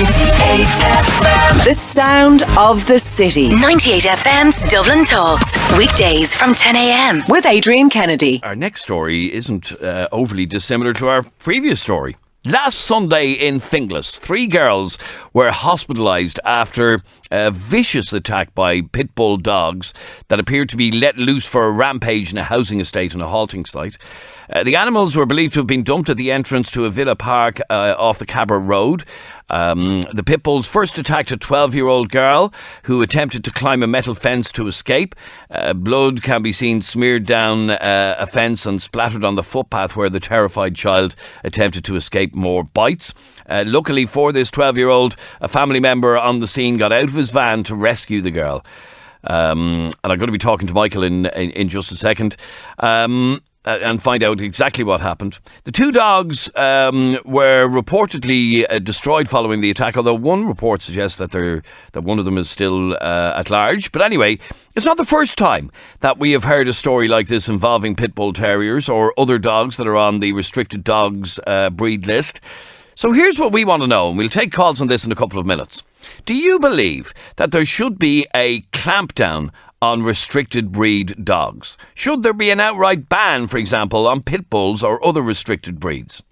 98FM. The sound of the city. 98FM's Dublin Talks. Weekdays from 10 a.m. With Adrian Kennedy. Our next story isn't overly dissimilar to our previous story. Last Sunday in Finglas, 3 girls were hospitalised after a vicious attack by pit bull dogs that appeared to be let loose for a rampage in a housing estate and a halting site. The animals were believed to have been dumped at the entrance to a villa park off the Cabra Road. The pit bulls first attacked a 12-year-old girl who attempted to climb a metal fence to escape. Blood can be seen smeared down a fence and splattered on the footpath where the terrified child attempted to escape more bites. Luckily for this 12-year-old, a family member on the scene got out of his van to rescue the girl. And I'm going to be talking to Michael in just a second. And find out exactly what happened. The 2 dogs were reportedly destroyed following the attack, although one report suggests that one of them is still at large. But anyway, it's not the first time that we have heard a story like this involving pit bull terriers or other dogs that are on the restricted dogs breed list. So here's what we want to know, and we'll take calls on this in a couple of minutes. Do you believe that there should be a clampdown on restricted breed dogs? Should there be an outright ban, for example, on pit bulls or other restricted breeds?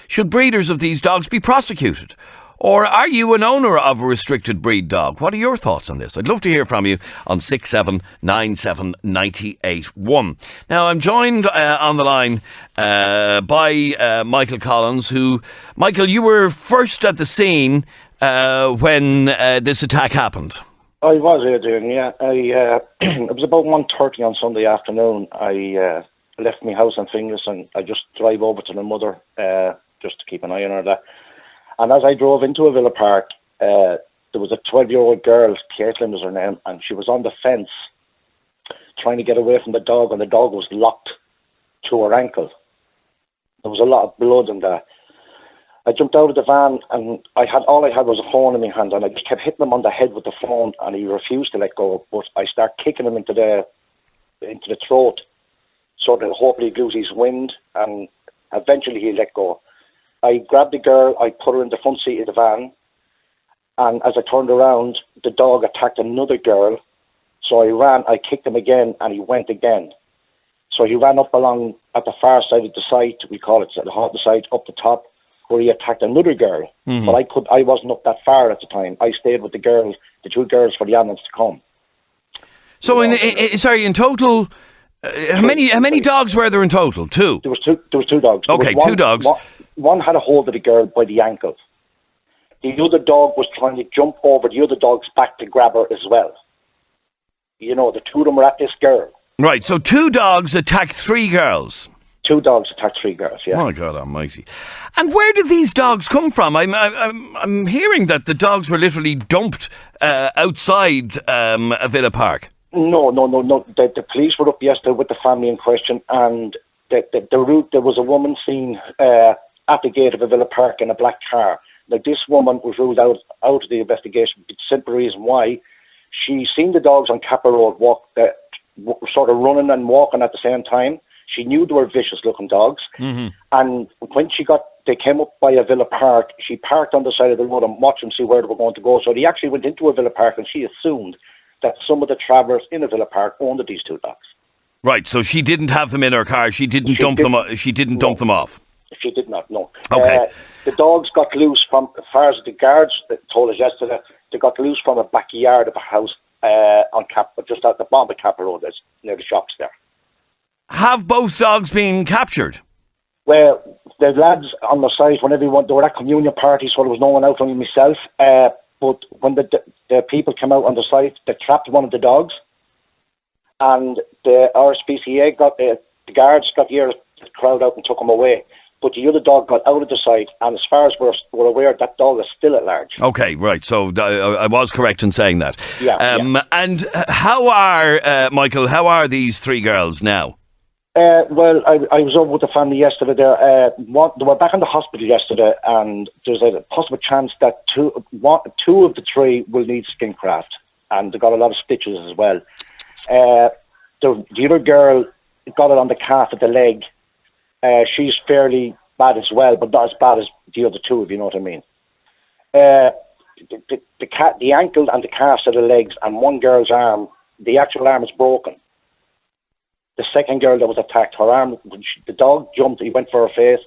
Should breeders of these dogs be prosecuted? Or are you an owner of a restricted breed dog? What are your thoughts on this? I'd love to hear from you on 6797981. Now, I'm joined on the line by Michael Collins, who, Michael, you were first at the scene when this attack happened. I was, Adrian, yeah. It was about 1:30 on Sunday afternoon. I left my house in Finglas and I just drive over to my mother just to keep an eye on her. And as I drove into a villa park, there was a 12-year-old girl, Caitlin was her name, and she was on the fence trying to get away from the dog, and the dog was locked to her ankle. There was a lot of blood in there. I jumped out of the van and all I had was a phone in my hand, and I just kept hitting him on the head with the phone, and he refused to let go. But I started kicking him into the throat so that hopefully he'd lose his wind, and eventually he let go. I grabbed the girl, I put her in the front seat of the van, and as I turned around, the dog attacked another girl. So I ran, I kicked him again, and he went again. So he ran up along at the far side of the site, we call it the halting site, up the top, where he attacked another girl. Mm-hmm. But I wasn't up that far at the time. I stayed with the 2 girls for the ambulance to come. So in total, how many dogs were there in total? 2? There was 2 dogs. Okay, 2 dogs. One had a hold of the girl by the ankle. The other dog was trying to jump over the other dog's back to grab her as well. You know, the 2 of them were at this girl. Right, so 2 dogs attacked 3 girls. 2 dogs attacked 3 girls, yeah. My God almighty. And where did these dogs come from? I'm hearing that the dogs were literally dumped outside a villa park. No. The police were up yesterday with the family in question, and the route, there was a woman seen at the gate of a villa park in a black car. Now, this woman was ruled out of the investigation. The simple reason why, she seen the dogs on Capra Road sort of running and walking at the same time. She knew they were vicious-looking dogs. Mm-hmm. And when they came up by a villa park, she parked on the side of the road and watched them see where they were going to go. So they actually went into a villa park, and she assumed that some of the travellers in a villa park owned these 2 dogs. Right, so she didn't have them in her car. She didn't dump them off. She didn't dump them off. She did not. No. Okay. The dogs got loose from, as far as the guards told us yesterday, they got loose from a backyard of a house just at the bottom of Capra Road, near the shops there. Have both dogs been captured? Well, the lads on the site, when they were at communion party, so there was no one out, only myself. But when the people came out on the site, they trapped one of the dogs, and the RSPCA the guards got the crowd out and took him away. But the other dog got out of the site, and as far as we're aware, that dog is still at large. Okay, right. So I was correct in saying that. Yeah. And how are, Michael, these 3 girls now? Well, I was over with the family yesterday there. They were back in the hospital yesterday, and there's a possible chance that 2 of the 3 will need skin graft, and they got a lot of stitches as well. The other girl got it on the calf of the leg. She's fairly bad as well, but not as bad as the other 2, if you know what I mean. the ankle and the cast of the legs, and one girl's arm, the actual arm is broken. The second girl that was attacked, her arm, the dog jumped, he went for her face,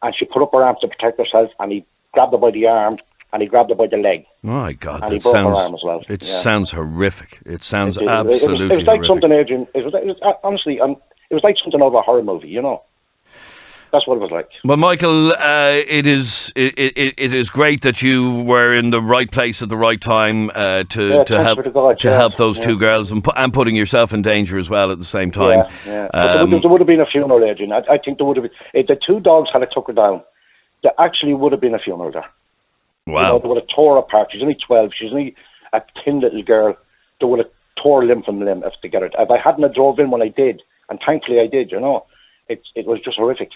and she put up her arms to protect herself, and he grabbed her by the arm, and he grabbed her by the leg. My God, and that he broke sounds, her arm as well. it sounds horrific. It sounds It absolutely was like horrific. something, Adrian, it was honestly, it was like something out of a horror movie, you know. That's what it was like. Well, Michael, it is great that you were in the right place at the right time to help those two girls and putting yourself in danger as well at the same time. Yeah. But there would have been a funeral, Adrian. I think there would have been. If the two dogs had took her down, there actually would have been a funeral there. Wow. You know, they would have tore her apart. She's only 12. She's only a thin little girl. They would have tore limb from limb if they get her. If I hadn't drove in when I did, and thankfully I did, you know. It was just horrific.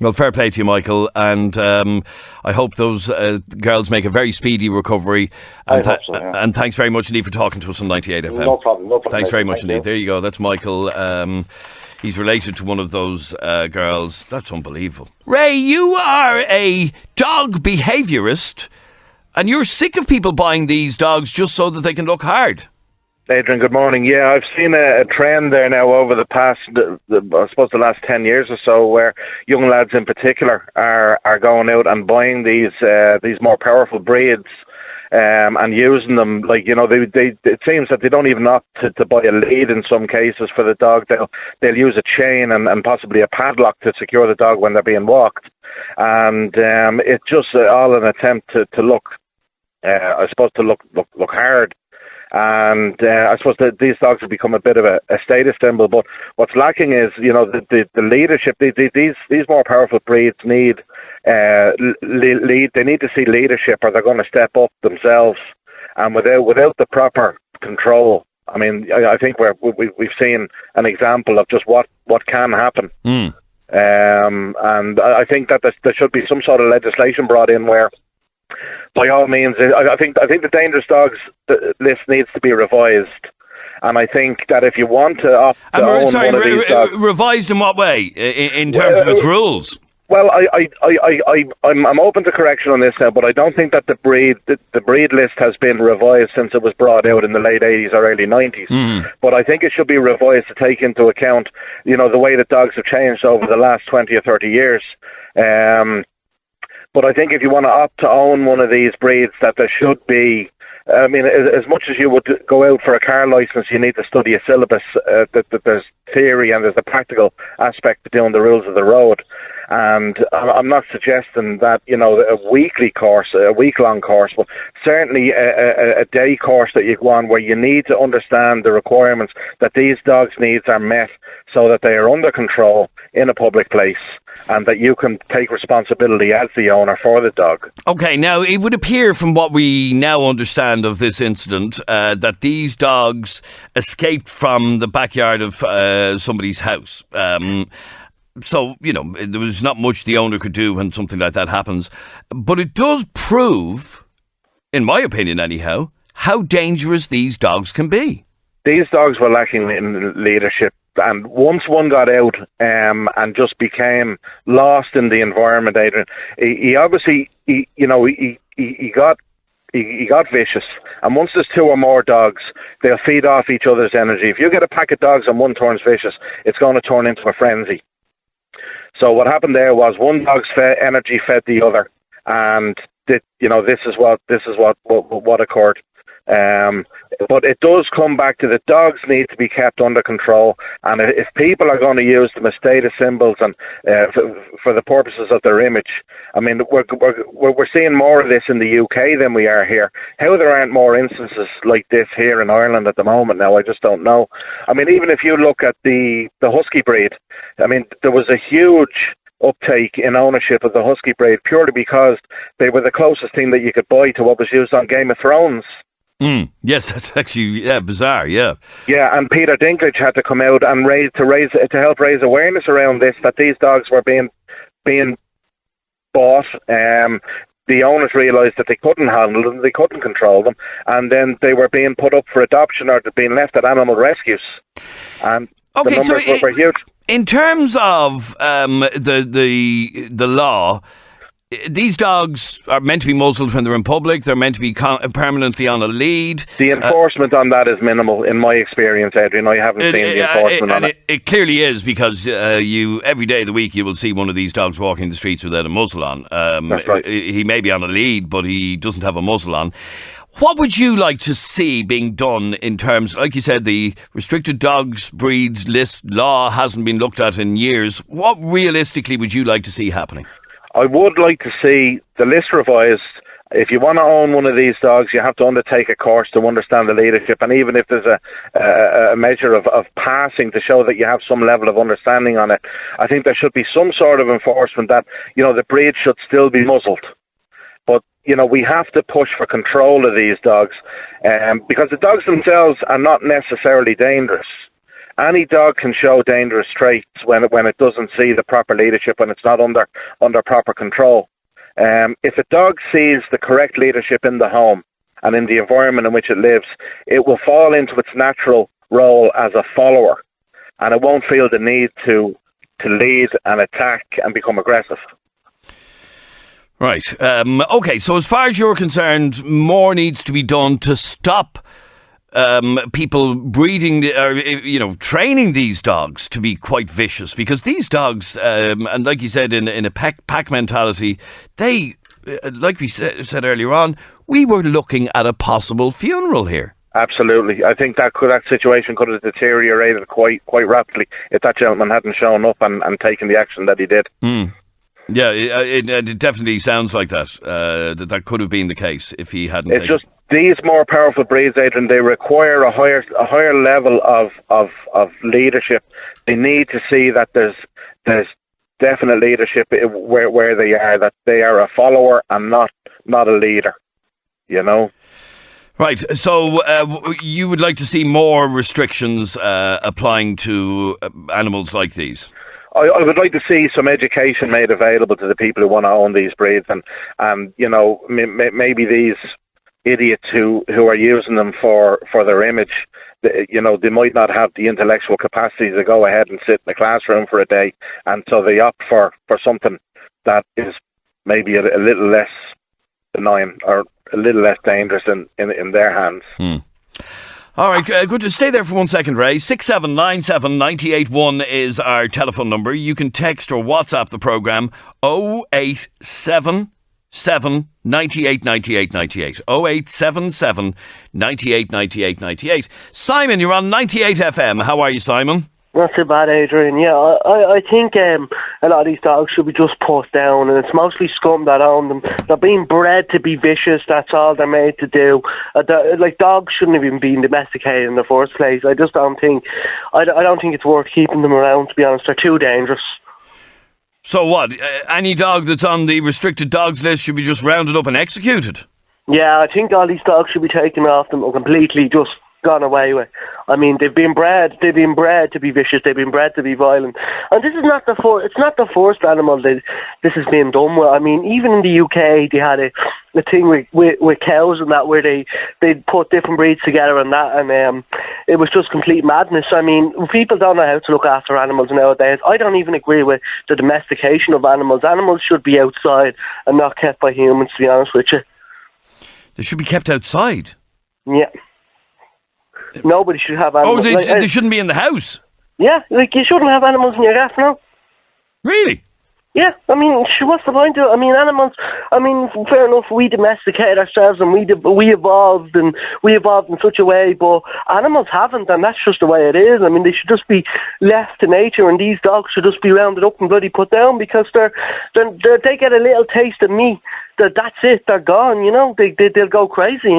Well, fair play to you, Michael, and I hope those girls make a very speedy recovery. And, I hope so, yeah. And thanks very much indeed for talking to us on 98 FM. No problem. Thanks very much indeed. There you go. That's Michael. He's related to one of those girls. That's unbelievable. Ray, you are a dog behaviourist, and you're sick of people buying these dogs just so that they can look hard. Adrian, good morning. Yeah, I've seen a trend there now over the past, I suppose the last 10 years or so, where young lads in particular are going out and buying these more powerful breeds and using them. Like, you know, it seems that they don't even opt to buy a lead in some cases for the dog. They'll use a chain and possibly a padlock to secure the dog when they're being walked. And it's just all an attempt to look, I suppose, to look hard. And I suppose that these dogs have become a bit of a status symbol. But what's lacking is, you know, the leadership. These more powerful breeds need lead. They need to see leadership, or they're going to step up themselves. And without the proper control, I mean, I think we've seen an example of just what can happen. And I think that there should be some sort of legislation brought in where, by all means, I think the dangerous dogs list needs to be revised, and I think that if you want to opt to own one of these dogs, revised in what way? In terms of its rules? Well, I'm open to correction on this now, but I don't think that the breed list has been revised since it was brought out in the late 80s or early 90s. But I think it should be revised to take into account, you know, the way that dogs have changed over the last 20 or 30 years. But I think if you want to opt to own one of these breeds, that there should be, I mean, as much as you would go out for a car licence, you need to study a syllabus, that there's theory and there's the practical aspect to doing the rules of the road. And I'm not suggesting that, you know, a weekly course, a week-long course, but certainly a day course that you go on where you need to understand the requirements that these dogs' needs are met so that they are under control in a public place, and that you can take responsibility as the owner for the dog. Okay, now it would appear from what we now understand of this incident that these dogs escaped from the backyard of somebody's house. So, you know, there was not much the owner could do when something like that happens. But it does prove, in my opinion anyhow, how dangerous these dogs can be. These dogs were lacking in leadership. And once one got out and just became lost in the environment, Adrian, he obviously, he got vicious. And once there's two or more dogs, they'll feed off each other's energy. If you get a pack of dogs and one turns vicious, it's going to turn into a frenzy. So what happened there was one dog's energy fed the other, and this is what occurred. But it does come back to the dogs need to be kept under control, and if people are going to use them as status symbols and for the purposes of their image, I mean, we're seeing more of this in the UK than we are here. How there aren't more instances like this here in Ireland at the moment now, I just don't know. I mean, even if you look at the Husky breed, I mean, there was a huge uptake in ownership of the Husky breed purely because they were the closest thing that you could buy to what was used on Game of Thrones. Yes, that's actually bizarre. Yeah, and Peter Dinklage had to come out and to help raise awareness around this, that these dogs were being bought. The owners realised that they couldn't handle them, they couldn't control them, and then they were being put up for adoption or being left at animal rescues. And okay, the numbers were huge. In terms of the law, these dogs are meant to be muzzled when they're in public. They're meant to be permanently on a lead. The enforcement on that is minimal, in my experience, Adrian. I haven't seen the enforcement on it. It clearly is, because you every day of the week you will see one of these dogs walking the streets without a muzzle on. That's right. He may be on a lead, but he doesn't have a muzzle on. What would you like to see being done in terms, like you said, the restricted dogs breeds list law hasn't been looked at in years. What realistically would you like to see happening? I would like to see the list revised. If you want to own one of these dogs, you have to undertake a course to understand the leadership, and even if there's a measure of passing to show that you have some level of understanding on it, I think there should be some sort of enforcement that, the breed should still be muzzled. But, we have to push for control of these dogs, because the dogs themselves are not necessarily dangerous. Any dog can show dangerous traits when it doesn't see the proper leadership, when it's not under proper control. If a dog sees the correct leadership in the home and in the environment in which it lives, it will fall into its natural role as a follower, and it won't feel the need to lead and attack and become aggressive. Right. Okay, so as far as you're concerned, more needs to be done to stop people breeding, training these dogs to be quite vicious, because these dogs, and like you said, in a pack mentality, they, like we said earlier on, we were looking at a possible funeral here. Absolutely. I think that situation could have deteriorated quite rapidly if that gentleman hadn't shown up and taken the action that he did. Mm. Yeah, it definitely sounds like that. That could have been the case if he hadn't. It's just these more powerful breeds, Adrian. They require a higher level of leadership. They need to see that there's definite leadership where they are. That they are a follower and not a leader. Right. So you would like to see more restrictions applying to animals like these? I would like to see some education made available to the people who want to own these breeds, and maybe these idiots who are using them for their image, they might not have the intellectual capacity to go ahead and sit in a classroom for a day, and so they opt for something that is maybe a little less benign or a little less dangerous in their hands. All right, good to stay there for 1 second, Ray. 6797 981 is our telephone number. You can text or WhatsApp the programme 0877 98 98 98. 0877 98 98 98. Simon, you're on 98 FM. How are you, Simon? Not too bad, Adrian. Yeah, I think a lot of these dogs should be just put down, and it's mostly scum that own them. They're being bred to be vicious. That's all they're made to do. Dogs shouldn't have even been domesticated in the first place. I just don't think. I don't think it's worth keeping them around. To be honest, they're too dangerous. So what? Any dog that's on the restricted dogs list should be just rounded up and executed? Yeah, I think all these dogs should be taken off them or completely just gone away with. I mean, they've been bred to be vicious. They've been bred to be violent, and this is not it's not the first animal that this has been done with. I mean, even in the UK, they had a thing with cows and that, where they'd put different breeds together and that, and it was just complete madness. I mean, people don't know how to look after animals nowadays. I don't even agree with the domestication of animals. Animals should be outside and not kept by humans, to be honest with you. They should be kept outside? Yeah. Nobody should have animals. Oh, they shouldn't be in the house? Yeah, you shouldn't have animals in your gaff, no. Really? Yeah, I mean, what's the point of it? I mean, animals, fair enough, we domesticated ourselves and we evolved in such a way, but animals haven't, and that's just the way it is. I mean, they should just be left to nature, and these dogs should just be rounded up and bloody put down, because they get a little taste of meat, that's it, they're gone, they'll go crazy,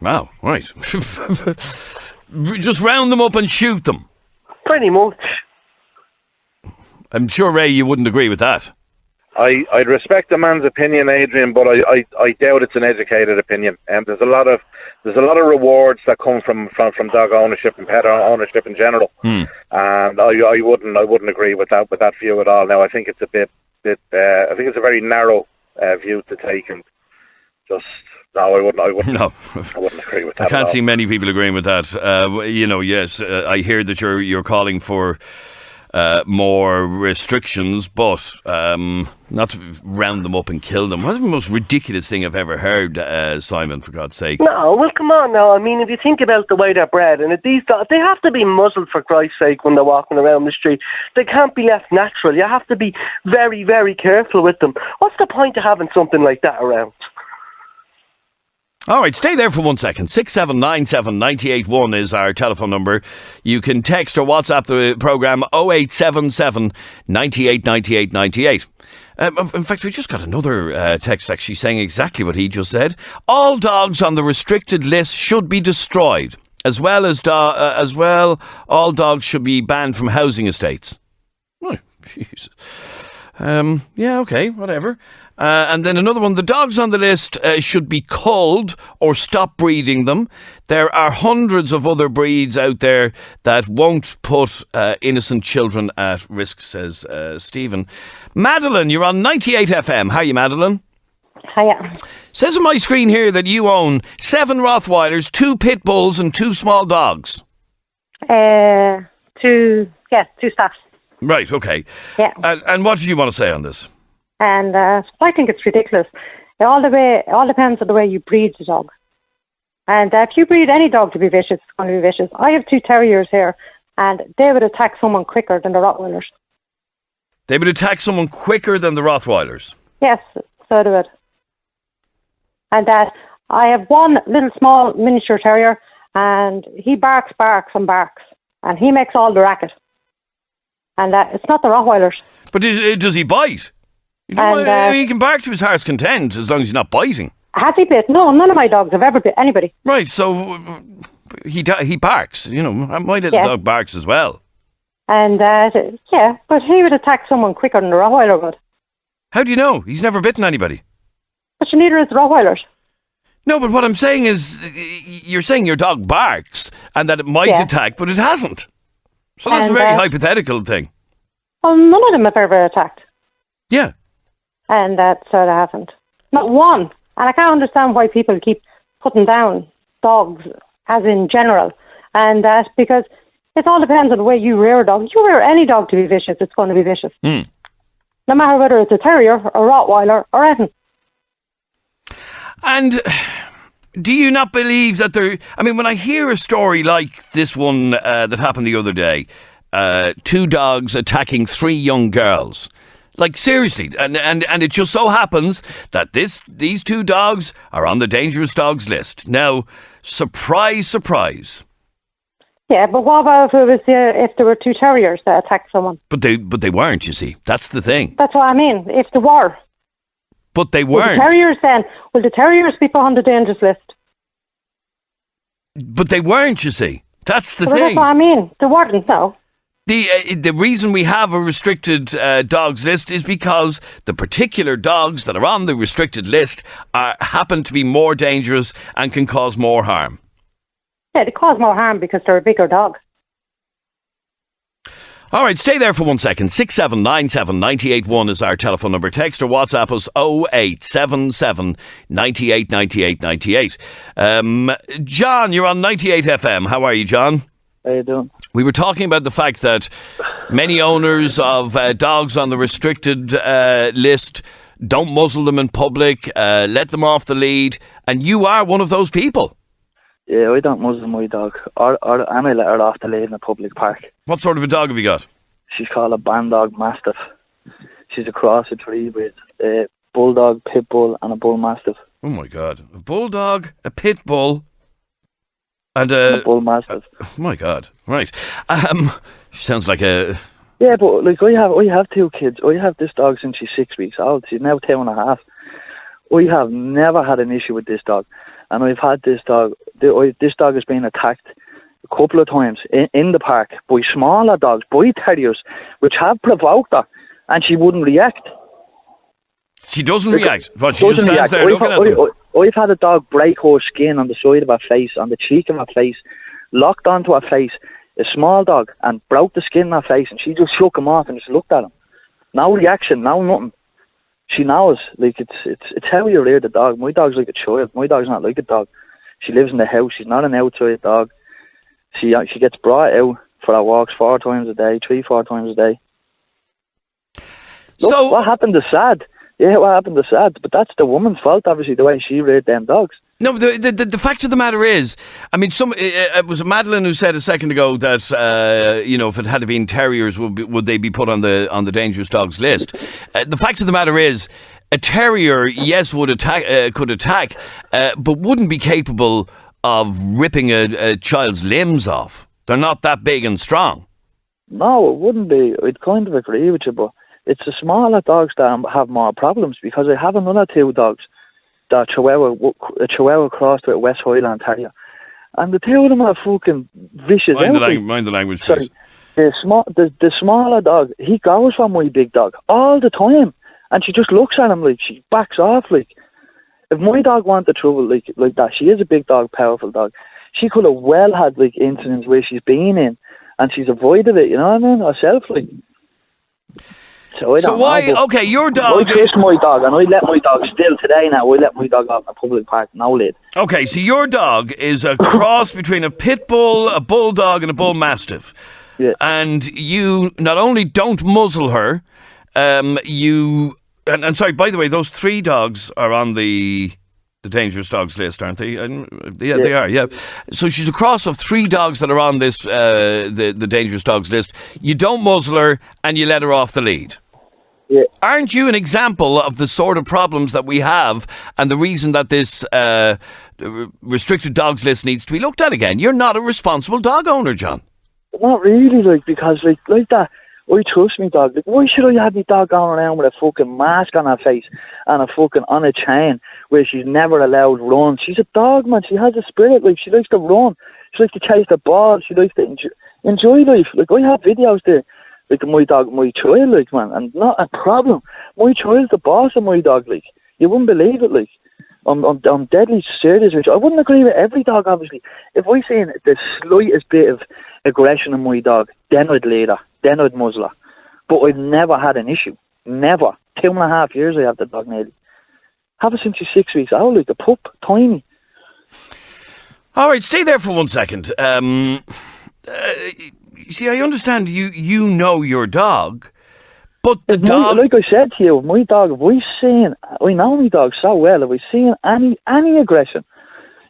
Wow, right. Just round them up and shoot them. Pretty much. I'm sure, Ray, you wouldn't agree with that. I'd respect the man's opinion, Adrian, but I doubt it's an educated opinion. There's a lot of rewards that come from dog ownership and pet ownership in general, and I wouldn't agree with that view at all. Now, I think it's a bit I think it's a very narrow view to take, and just. No, I wouldn't. No. I wouldn't agree with that. I can't see many people agreeing with that. Yes, I hear that you're calling for more restrictions, but not to round them up and kill them. What's the most ridiculous thing I've ever heard, Simon, for God's sake? No, well, come on now. I mean, if you think about the way they're bred, and these dogs, they have to be muzzled for Christ's sake when they're walking around the street. They can't be left natural. You have to be very, very careful with them. What's the point of having something like that around? All right, stay there for 1 second. 6797 981 is our telephone number. You can text or WhatsApp the programme 0877 98 98 98. In fact, we just got another text actually saying exactly what he just said. All dogs on the restricted list should be destroyed, as well, all dogs should be banned from housing estates. Oh, Jesus. Yeah, okay, whatever. And then another one, the dogs on the list should be culled or stop breeding them. There are hundreds of other breeds out there that won't put innocent children at risk, says Stephen. Madeline, you're on 98FM. How are you, Madeline? Hiya. Says on my screen here that you own 7 Rottweilers, 2 pit bulls and 2 small dogs. 2 staffs. Right, okay. Yeah. And what did you want to say on this? And I think it's ridiculous. It all depends on the way you breed the dog. And if you breed any dog to be vicious, it's going to be vicious. I have 2 terriers here, and they would attack someone quicker than the Rottweilers. They would attack someone quicker than the Rottweilers? Yes, so they would. And I have one little small miniature terrier, and he barks, and he makes all the racket. And it's not the Rottweilers. But does he bite? He can bark to his heart's content as long as he's not biting. Has he bit? No, none of my dogs have ever bit anybody. Right, so he barks. You know, my little dog barks as well. And but he would attack someone quicker than the Rottweiler would. How do you know? He's never bitten anybody. But neither is the Rottweilers. No, but what I'm saying is, you're saying your dog barks and that it might attack, but it hasn't. So that's a very hypothetical thing. Well, none of them have ever attacked. Yeah. And that sort of happened. Not one. And I can't understand why people keep putting down dogs, as in general. And that's because it all depends on the way you rear a dog. If you rear any dog to be vicious, it's going to be vicious. Mm. No matter whether it's a terrier, a Rottweiler, or anything. And do you not believe that when I hear a story like this one that happened the other day, 2 dogs attacking 3 young girls. Like, seriously, and it just so happens that these 2 dogs are on the dangerous dogs list. Now, surprise, surprise. Yeah, but what about if there were 2 terriers that attacked someone? But they weren't, you see. That's the thing. That's what I mean, if they were. But they weren't. Will the terriers be put on the dangerous list? But they weren't, you see. That's the thing. That's what I mean. They weren't, no. The reason we have a restricted dogs list is because the particular dogs that are on the restricted list happen to be more dangerous and can cause more harm. Yeah, they cause more harm because they're a bigger dog. All right, stay there for 1 second. 6797 981 is our telephone number. Text or WhatsApp us 0877 98 98 98. John, you're on 98FM. How are you, John? How you doing? We were talking about the fact that many owners of dogs on the restricted list don't muzzle them in public, let them off the lead, and you are one of those people. Yeah, I don't muzzle my dog, or I let her off the lead in a public park. What sort of a dog have you got? She's called a Bandog Mastiff. She's a cross of 3 breeds: a Bulldog, Pit Bull, and a Bull Mastiff. Oh my God! A Bulldog, a Pit Bull, and a Bull Mastiff. Oh my God! Right. Sounds like a. Yeah, but like I have 2 kids. I have this dog since she's 6 weeks old. She's now 2.5. I have never had an issue with this dog. And I've had this dog. This dog has been attacked a couple of times in the park by smaller dogs, by terriers, which have provoked her, and she wouldn't react. She doesn't react. But she just stands there looking at them. I've had a dog break her skin on the side of her face, on the cheek of her face, locked onto her face, a small dog, and broke the skin on her face, and she just shook him off and just looked at him. No reaction, no nothing. She knows, like, it's how you rear the dog. My dog's like a child. My dog's not like a dog. She lives in the house. She's not an outside dog. She gets brought out for her walks 4 times a day, 3-4 times a day. Look, So what happened is sad. Yeah, what happened is sad. But that's the woman's fault, obviously, the way she reared them dogs. no, the fact of the matter is, I mean, it was Madeline who said a second ago that if it had been terriers, would they be put on the dangerous dogs list? The fact of the matter is, a terrier, yes, could attack, but wouldn't be capable of ripping a child's limbs off. They're not that big and strong. No, it wouldn't be. I'd kind of agree with you, but it's the smaller dogs that have more problems, because I have another 2 dogs, a Chihuahua crossed with a West Highland Terrier, and the 2 of them are fucking vicious. Mind the language, please. Sorry, the smaller dog, he goes for my big dog all the time, and she just looks at him like she backs off. Like, if my dog wanted trouble like that, she is a big dog, powerful dog. She could have well had like incidents where she's been in, and she's avoided it. You know what I mean? Herself, like. So why? Know, okay, your dog. I trust my dog, and I let my dog still today. Now I let my dog off in a public park. No lid. Okay, so your dog is a cross between a pit bull, a bulldog, and a bull mastiff. Yeah. And you not only don't muzzle her, you and sorry. By the way, those 3 dogs are on the dangerous dogs list, aren't they? Yeah, they are. Yeah. So she's a cross of 3 dogs that are on this the dangerous dogs list. You don't muzzle her, and you let her off the lead. Yeah. Aren't you an example of the sort of problems that we have, and the reason that this restricted dogs list needs to be looked at again? You're not a responsible dog owner, John. Not really, like, because like that. I trust me dog. Like, why should I have my dog going around with a fucking mask on her face and a fucking on a chain where she's never allowed run? She's a dog, man. She has a spirit. Like, she likes to run. She likes to chase the ball. She likes to enjoy life. Like, I have videos there. Like, my dog, my child, like, man, and not a problem. My child's the boss of my dog, like. You wouldn't believe it, like. I'm deadly serious with you. I wouldn't agree with every dog, obviously. If I seen the slightest bit of aggression in my dog, then I'd lead her, then I'd muzzle her. But I've never had an issue. Never. 2.5 years I have the dog nearly. Have it since she's 6 weeks old, like a pup, tiny. All right, stay there for 1 second. You see, I understand you know your dog, but the dog... Like I said to you, my dog, if I know my dog so well, if I seen any aggression,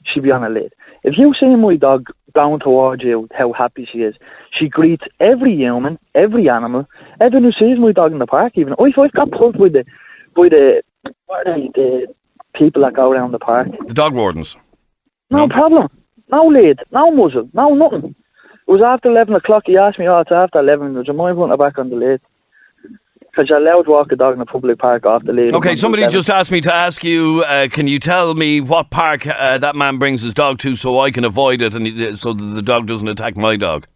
she'd be on a lid. If you see my dog going towards you, how happy she is, she greets every human, every animal, everyone who sees my dog in the park even. I've got pulled by the what are they, the people that go around the park. The dog wardens. No problem. No lid, no muzzle, no nothing. It was after 11 o'clock, he asked me, it's after 11, would you mind putting her back on the lid? Because you're allowed to walk a dog in a public park off the lid. Okay, somebody just asked me to ask you, can you tell me what park that man brings his dog to so I can avoid it and so that the dog doesn't attack my dog?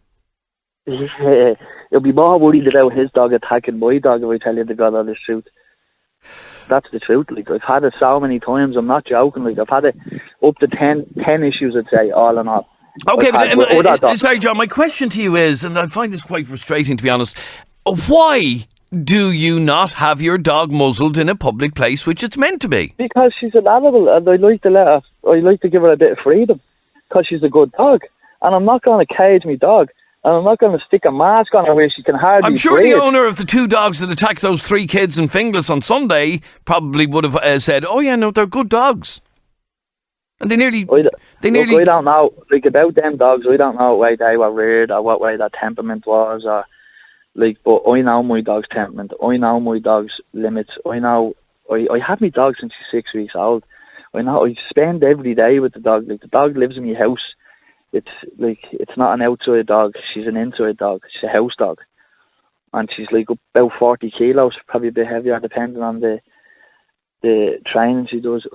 Yeah, he'll be more worried about his dog attacking my dog if I tell you the God honest truth. That's the truth. Like, I've had it so many times, I'm not joking. Like, I've had it up to 10 issues, I'd say, all in all. Okay, but sorry, John, my question to you is, and I find this quite frustrating to be honest, why do you not have your dog muzzled in a public place, which it's meant to be? Because she's an animal, and I like to give her a bit of freedom, because she's a good dog, and I'm not going to cage my dog, and I'm not going to stick a mask on her where she can hardly I'm sure breathe. The owner of the 2 dogs that attacked those 3 kids in Finglas on Sunday probably would have said, "Oh yeah, no, they're good dogs." And they nearly. Look, I don't know, like, about them dogs. I don't know what way they were reared or what way their temperament was, or like. But I know my dog's temperament. I know my dog's limits. I know. I had my dog since she's 6 weeks old. I know. I spend every day with the dog. Like, the dog lives in my house. It's like, it's not an outside dog. She's an inside dog. She's a house dog, and she's like about 40 kilos, probably a bit heavier, depending on the training she does.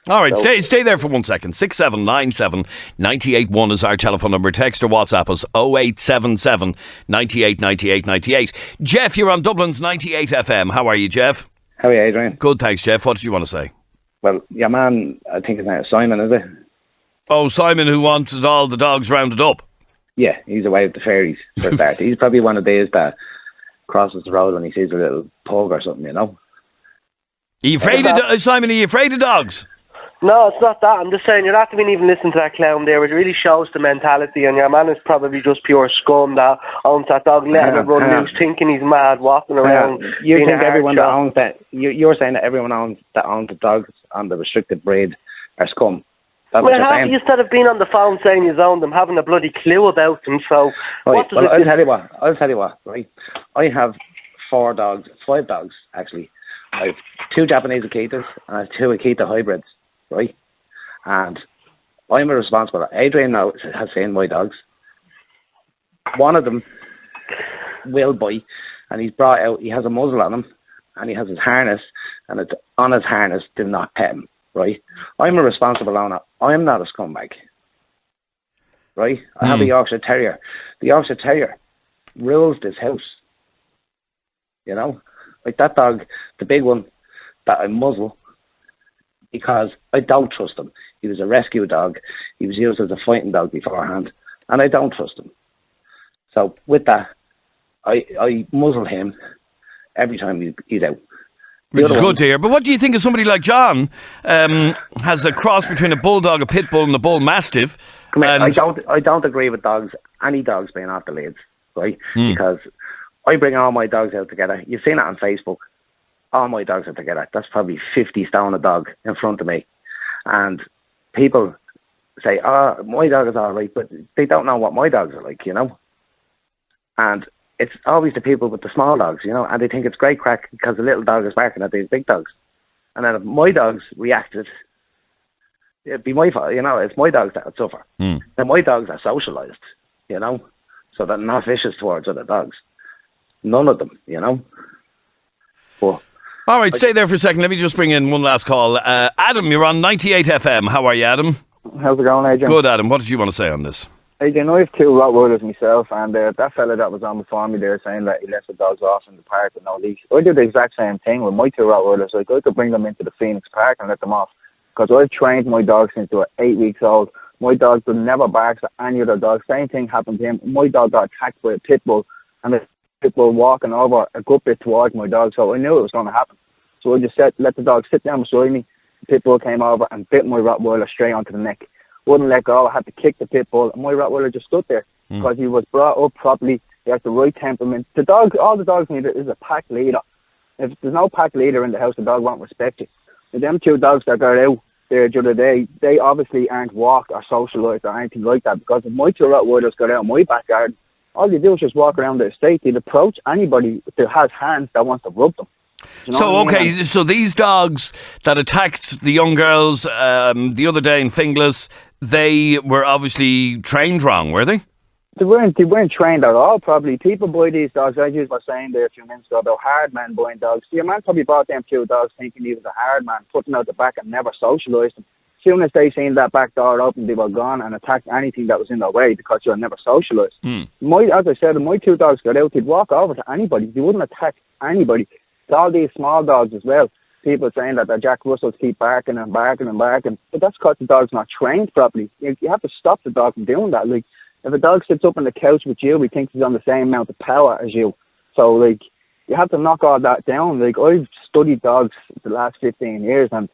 All right, stay there for 1 second. 6797 981 is our telephone number. Text or WhatsApp us 0877 98 98 98. Jeff, you're on Dublin's 98 FM. How are you, Jeff? How are you, Adrian? Good, thanks, Jeff. What did you want to say? Well, your man, I think his name is Simon, is it? Oh, Simon, who wanted all the dogs rounded up. Yeah, he's away with the fairies for a start. He's probably one of these that crosses the road when he sees a little pug or something, you know? Are you afraid of Simon, are you afraid of dogs? No, it's not that. I'm just saying, you're not even listening to that clown there. It really shows the mentality, and your man is probably just pure scum that owns that dog, letting it run loose, thinking he's mad, walking around. You think everyone that owns that? You're saying that everyone that owns the dogs on the restricted breed are scum. Well, half of you instead of being on the phone saying you own them, having a bloody clue about them. So, right, well, I'll tell you what. Right, I have 5 dogs actually. I have 2 Japanese Akitas and I have 2 Akita hybrids. Right, and I'm a responsible. Adrian now has seen my dogs. One of them will bite, and he's brought out. He has a muzzle on him, and he has his harness, and it's on his harness. Do not pet him. Right, I'm a responsible owner. I'm not a scumbag. Right, I have a Yorkshire Terrier. The Yorkshire Terrier rules this house. You know, like that dog, the big one that I muzzle. Because I don't trust him. He was a rescue dog. He was used as a fighting dog beforehand. And I don't trust him. So with that, I muzzle him every time he's out. Which is good to hear. But what do you think of somebody like John, has a cross between a bulldog, a pit bull and a bull mastiff? I don't agree with any dogs being off the leads, right? Because I bring all my dogs out together. You've seen it on Facebook. All my dogs are together. That's probably 50 stone a dog in front of me. And people say, oh, my dog is all right, but they don't know what my dogs are like, you know? And it's always the people with the small dogs, you know, and they think it's great crack because the little dog is barking at these big dogs. And then if my dogs reacted, it'd be my fault, you know, it's my dogs that would suffer. And my dogs are socialised, you know, so they're not vicious towards other dogs. None of them, you know? But all right, stay there for a second. Let me just bring in one last call. Adam, you're on 98FM. How are you, Adam? How's it going, Adrian? Good, Adam. What did you want to say on this? Adrian, I have 2 Rottweilers myself, and that fella that was on before me there saying that he left the dogs off in the park with no leash. I do the exact same thing with my 2 Rottweilers. Like, I could bring them into the Phoenix Park and let them off, because I've trained my dogs since they were 8 weeks old. My dog never barks at any other dog. Same thing happened to him. My dog got attacked by a pit bull, and the pit bull walking over a good bit towards my dog, so I knew it was going to happen. So I just let the dog sit down beside me. The pit bull came over and bit my Rottweiler straight onto the neck. Wouldn't let go. I had to kick the pit bull, and my Rottweiler just stood there because he was brought up properly. He has the right temperament. All the dogs need is a pack leader. If there's no pack leader in the house, the dog won't respect you. And them 2 dogs that got out there the other day, they obviously aren't walked or socialised or anything like that, because if my 2 Rottweilers got out in my backyard, all you do is just walk around the estate. They'd approach anybody that has hands that wants to rub them. You know So, what I mean? okay, so these dogs that attacked the young girls the other day in Finglas, they were obviously trained wrong, were they? They weren't trained at all, probably. People buy these dogs, as you were saying there a few minutes ago, about hard men buying dogs. See, a man probably bought them 2 dogs thinking he was a hard man, put them out the back and never socialised them. As soon as they seen that back door open, they were gone and attacked anything that was in their way because you were never socialised. As I said, my 2 dogs got out, they'd walk over to anybody. They wouldn't attack anybody. It's all these small dogs as well. People saying that the Jack Russells keep barking and barking and barking, but that's because the dog's not trained properly. You have to stop the dog from doing that. Like, if a dog sits up on the couch with you, he thinks he's on the same amount of power as you. So, like, you have to knock all that down. Like, I've studied dogs the last 15 years, and,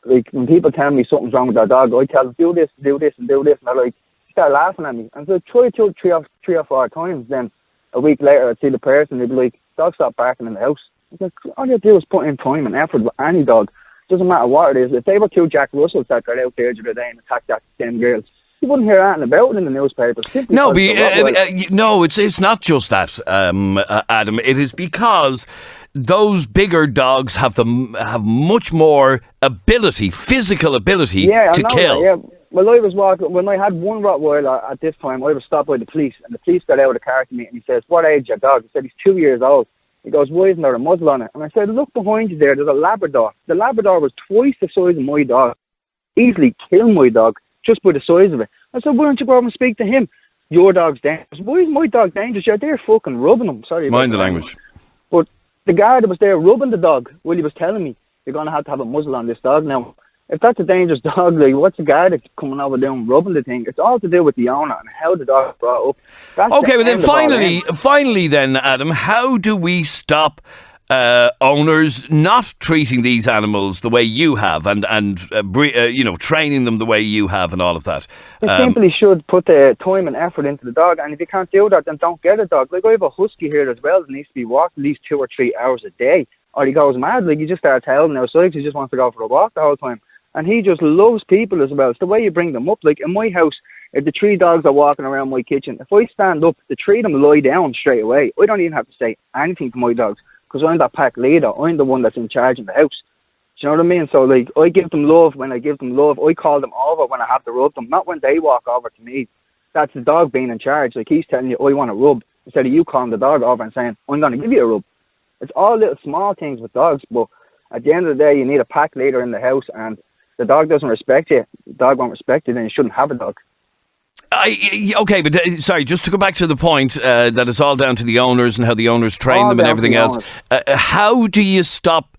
like, when people tell me something's wrong with their dog, I tell them, do this, and do this, and do this, and they're like, start laughing at me. And so try 2, 3 or 4 times, then a week later I'd see the person, they'd be like, dog, stop barking in the house. Like, all you have to do is put in time and effort with any dog. Doesn't matter what it is. If they were 2 Jack Russells that got out there the other day and attacked that them girls, you wouldn't hear anything about it in the newspapers. No, no, it's not just that, Adam. It is because those bigger dogs have much more ability, physical ability to kill. That, yeah. Well, I was walking, when I had 1 Rottweiler at this time, I was stopped by the police, and the police got out of the car to me, and he says, what age is your dog? He said, he's 2 years old. He goes, why isn't there a muzzle on it? And I said, look behind you there, there's a Labrador. The Labrador was twice the size of my dog. Easily kill my dog just by the size of it. I said, why don't you go over and speak to him? Your dog's dangerous. Why is my dog dangerous? You're there fucking rubbing him. Sorry. Mind the language. But the guy that was there rubbing the dog while he was telling me, you're going to have a muzzle on this dog now. If that's a dangerous dog, like, what's the guy that's coming over there and rubbing the thing? It's all to do with the owner and how the dog brought up. That's okay, but then finally then, Adam, how do we stop owners not treating these animals the way you have and training them the way you have and all of that. They simply should put the time and effort into the dog, and if you can't do that, then don't get a dog. Like, I have a husky here as well that needs to be walked at least 2 or 3 hours a day, or he goes mad. Like, he just starts howling outside because he just wants to go for a walk the whole time. And he just loves people as well. It's the way you bring them up. Like, in my house, if the 3 dogs are walking around my kitchen, if I stand up, the 3 of them lie down straight away. I don't even have to say anything to my dogs, because I'm that pack leader. I'm the one that's in charge in the house. Do you know what I mean? So, like, I give them love when I give them love. I call them over when I have to rub them, not when they walk over to me. That's the dog being in charge. Like, he's telling you, I want to rub, instead of you calling the dog over and saying, I'm going to give you a rub. It's all little small things with dogs, but at the end of the day, you need a pack leader in the house, and the dog doesn't respect you. The dog won't respect you, then you shouldn't have a dog. Okay, but sorry, just to go back to the point that it's all down to the owners and how the owners train them and everything else. How do you stop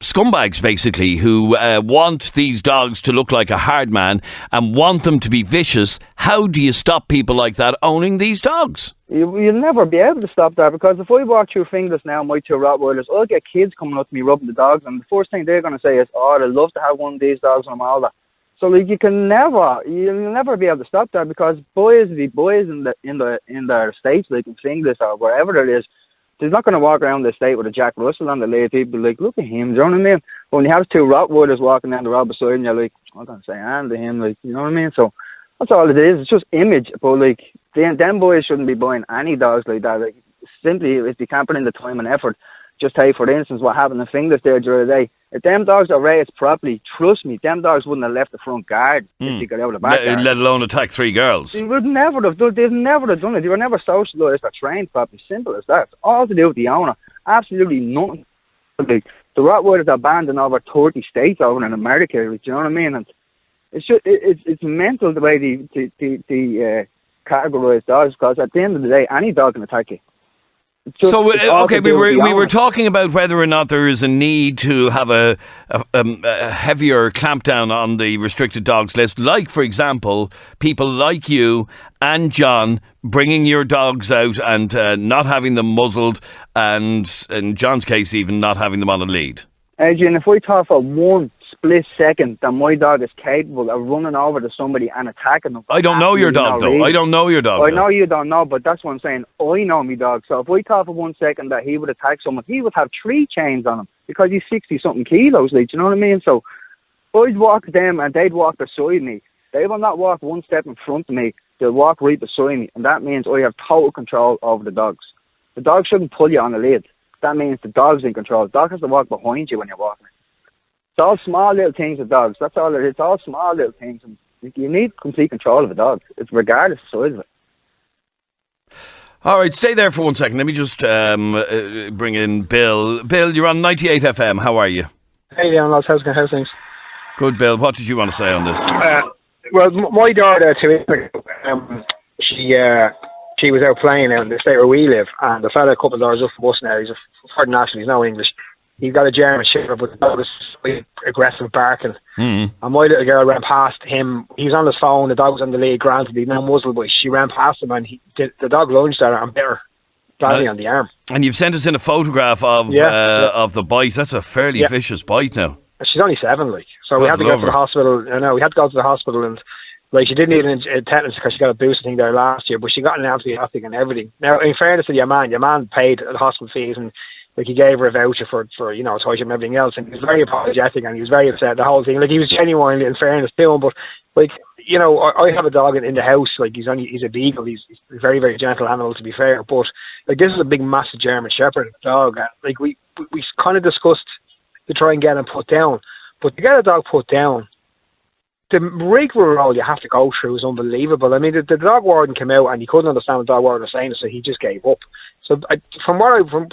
scumbags, basically, who want these dogs to look like a hard man and want them to be vicious? How do you stop people like that owning these dogs? You'll never be able to stop that, because if I walk through Finglas now, my 2 Rottweilers, I'll get kids coming up to me rubbing the dogs, and the first thing they're going to say is, oh, I'd love to have one of these dogs and all that. So, like, you'll never be able to stop that, because boys in the estates, like in Finglas or wherever it is, they're not going to walk around the estate with a Jack Russell on the lead. People like, look at him, do you know what I mean? But when you have 2 Rottweilers walking down the road beside you, you're like, I'm going to say and to him, like, you know what I mean? So that's all it is. It's just image. But, like, them boys shouldn't be buying any dogs like that. Like, simply, if you can't put in the time and effort, just take, for instance, what happened in Finglas there the other day. If them dogs are raised properly, trust me, them dogs wouldn't have left the front guard if they got out of the back guard. Let alone attack 3 girls. They would never have done. They've never have done it. They were never socialised or trained properly. Simple as that. It's all to do with the owner. Absolutely nothing. The Rottweilers are banned in over 30 states over in America. Do you know what I mean? And it's mental the way they categorise dogs, because at the end of the day, any dog can attack you. So, okay, we were talking about whether or not there is a need to have a heavier clampdown on the restricted dogs list. Like, for example, people like you and John bringing your dogs out and not having them muzzled, and in John's case, even not having them on a lead. Adrian, if we thought for one split second that my dog is capable of running over to somebody and attacking them. I don't know your dog, though. I don't know your dog. I know you don't know, but that's what I'm saying. I know me dog. So if we thought for 1 second that he would attack someone, he would have 3 chains on him, because he's 60-something kilos. Like, do you know what I mean? So I'd walk them and they'd walk beside me. They will not walk 1 step in front of me. They'll walk right beside me, and that means I have total control over the dogs. The dog shouldn't pull you on the lead. That means the dog's in control. The dog has to walk behind you when you're walking. It's all small little things with dogs. That's all it is. It's all small little things. And you need complete control of a dog. It's regardless of the size of it. All right, stay there for 1 second. Let me just bring in Bill. Bill, you're on 98FM. How are you? Hey, Leon. How's things? Good, Bill. What did you want to say on this? Well, my daughter, 2 weeks ago, she was out playing out in the state where we live, and the fella a couple of doors up from us now, he's a third national, he's no English. He got a German Shepherd, but the dog was really aggressive barking. And my little girl ran past him. He was on his phone. The dog was on the lead. Granted, he's no muzzle, but she ran past him, and the dog lunged at her and bit her badly on the arm. And you've sent us in a photograph of the bite. That's a fairly vicious bite now. She's only 7, like. So we had to go to the hospital. We had to go to the hospital, and like, she didn't need a tetanus because she got a booster thing there last year, but she got an antibiotic and everything. Now, in fairness to your man paid the hospital fees, and like, he gave her a voucher for toys and everything else, and he was very apologetic and he was very upset, the whole thing. Like, he was genuinely, in fairness to him, but like, I have a dog in the house. Like, he's a beagle. He's a very, very gentle animal, to be fair, but like, this is a big, massive German Shepherd dog. Like, we kind of discussed to try and get him put down, but to get a dog put down, the rigmarole you have to go through is unbelievable. I mean, the dog warden came out and he couldn't understand what the dog warden was saying, so he just gave up. So from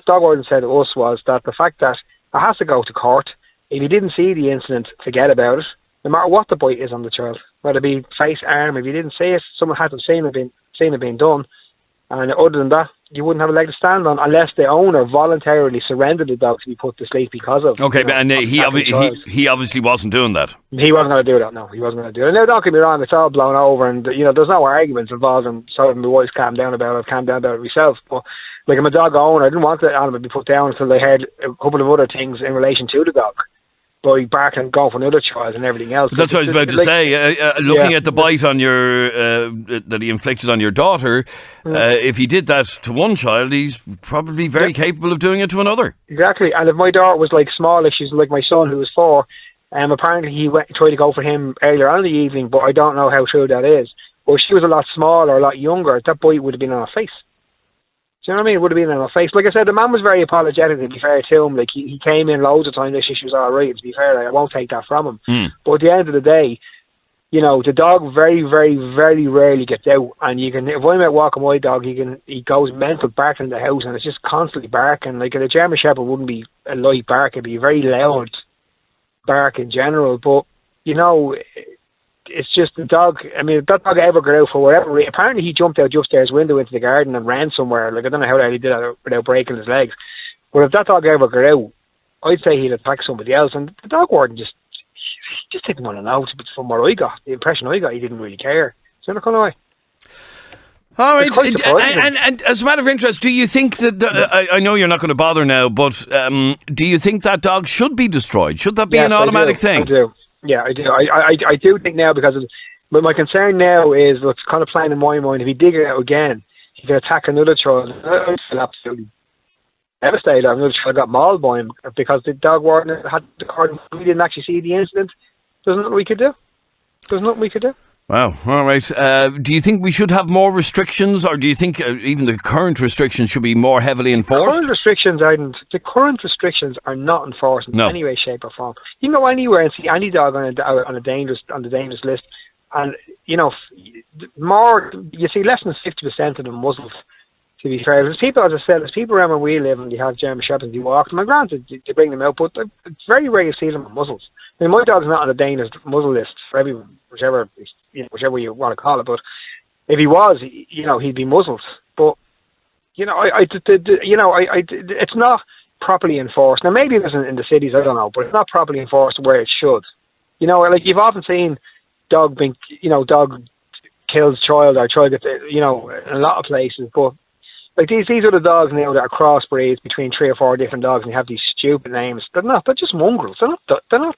dog warden said to us was that the fact that it has to go to court. If he didn't see the incident, forget about it. No matter what the bite is on the child, whether it be face, arm, if you didn't see it, someone had to seen it being done. And other than that, you wouldn't have a leg to stand on unless the owner voluntarily surrendered the dog to be put to sleep because of. Okay, and he obviously wasn't doing that. He wasn't going to do that. No, he wasn't going to do it. Now, don't get me wrong; it's all blown over, and there's no arguments involved. And so my wife's calmed down about it. I've calmed down about it myself. But Like, I'm a dog owner. I didn't want the animal to be put down until they heard a couple of other things in relation to the dog. By barking and going for another child and everything else. That's what I was about to say. Looking at the bite on your that he inflicted on your daughter, if he did that to one child, he's probably very capable of doing it to another. Exactly. And if my daughter was like small, if she's like my son who was 4, apparently he tried to go for him earlier on in the evening, but I don't know how true that is. Or if she was a lot smaller, a lot younger, that bite would have been on her face. Do you know what I mean? It would have been on her face. Like I said, the man was very apologetic, to be fair to him. Like, he came in loads of times, she was all right, to be fair. I won't take that from him. But at the end of the day, you know, the dog very, very, very rarely gets out. And you can, if I'm out walking my dog, he goes mental barking in the house, and it's just constantly barking. Like, a German Shepherd wouldn't be a light bark, it'd be a very loud bark in general. But, you know, it's just the dog. I mean, if that dog ever got out for whatever reason, apparently he jumped out just there his window into the garden and ran somewhere. Like, I don't know how he did that without breaking his legs. But if that dog ever got out, I'd say he'd attack somebody else. And the dog warden just didn't want to know. From what I got, the impression I got, he didn't really care. Is that kind of way? All right, and as a matter of interest, do you think that I know you're not going to bother now, but do you think that dog should be destroyed? Should that be an automatic thing? I do. Yeah, I do. I do think now, because but my concern now is what's kind of playing in my mind. If he dig it out again, he could attack another child. I feel absolutely devastated. Another child got mauled by him because the dog warden had the card. We didn't actually see the incident. There's nothing we could do. Wow. All right. Do you think we should have more restrictions, or do you think even the current restrictions should be more heavily enforced? The current restrictions are not enforced in any way, shape, or form. You can go anywhere and see any dog on the dangerous list, and you know, you see less than 50% of them muzzled. To be fair, there's people, as I said, there's people around where we live, and you have German Shepherds, you walk them. Granted, they bring them out, but it's very rare you see them with muzzles. I mean, my dog's not on the dangerous muzzle list for everyone, whichever you want to call it. But if he was, you know, he'd be muzzled. But you know, it's not properly enforced. Now, maybe it isn't in the cities, I don't know, but it's not properly enforced where it should. You know, like you've often seen dog kills child, or child gets, you know, in a lot of places, but. Like these are the dogs now that are crossbreeds between 3 or 4 different dogs, and you have these stupid names. They're just mongrels. They're not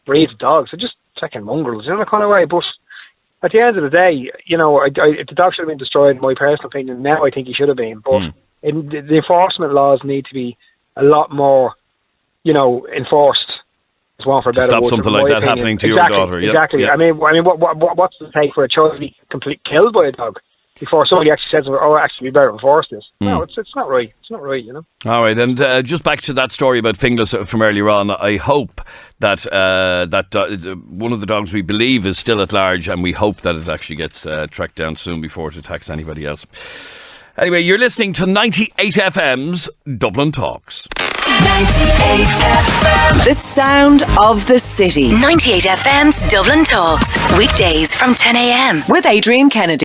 breeds of dogs. They're just second mongrels, in a kind of way. But at the end of the day, you know, if the dog should have been destroyed, in my personal opinion, now I think he should have been. But the enforcement laws need to be a lot more, you know, enforced. For a better stop something like that happening to your daughter. Yep. Exactly. Yep. I mean, what's the take for a child to be completely killed by a dog before somebody actually says, "Oh, actually, we better enforce this"? No, it's not right. It's not right, you know. All right, and just back to that story about Finglas from earlier on. I hope that one of the dogs we believe is still at large, and we hope that it actually gets tracked down soon before it attacks anybody else. Anyway, you're listening to 98FM's Dublin Talks. 98FM. The sound of the city. 98FM's Dublin Talks. Weekdays from 10 a.m. With Adrian Kennedy.